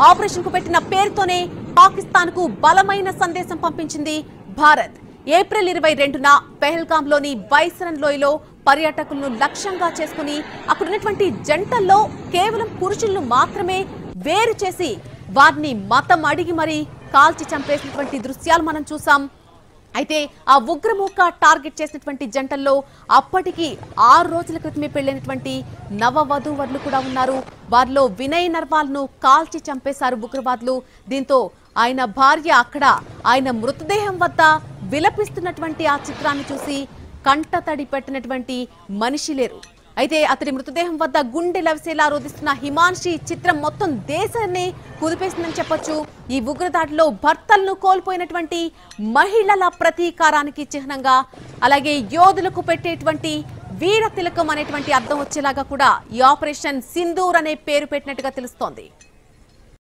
Operation కు పెట్టిన పేరుతోనే పాకిస్తాన్ కు బలమైన సందేశం పంపించింది భారత్. ఏప్రిల్ 22న పెహల్గాం లోని బైసరన్ లోయలో పర్యాటకులను లక్ష్యంగా చేసుకుని అక్కడున్నటువంటి జంటల్లో కేవలం పురుషులను మాత్రమే వేరు చేసి వారిని మతం అడిగి మరీ కాల్చి చంపేసినటువంటి దృశ్యాలు మనం చూసాం. అయితే ఆ ఉగ్రమూక టార్గెట్ చేసినటువంటి జంటల్లో అప్పటికి 6 రోజుల క్రితమే పెళ్లైనటువంటి నవవధూవరులు కూడా ఉన్నారు. వారిలో వినయ్ నర్వాల్ ను కాల్చి చంపేశారు ఉగ్రవాదులు. దీంతో ఆయన భార్య అక్కడ ఆయన మృతదేహం వద్ద విలపిస్తున్నటువంటి ఆ చిత్రాన్ని చూసి కంటతడి పెట్టినటువంటి మనిషి లేరు. అయితే అతడి మృతదేహం వద్ద గుండె లవిసేలా రోధిస్తున్న హిమాన్షి చిత్రం మొత్తం దేశాన్ని కుదిపేసిందని చెప్పొచ్చు. ఈ ఉగ్రదాడిలో భర్తలను కోల్పోయినటువంటి మహిళల ప్రతీకారానికి చిహ్నంగా, అలాగే యోధులకు పెట్టేటువంటి వీర తిలకం అనేటువంటి అర్థం వచ్చేలాగా కూడా ఈ ఆపరేషన్ సింధూర్ అనే పేరు పెట్టినట్టుగా తెలుస్తోంది.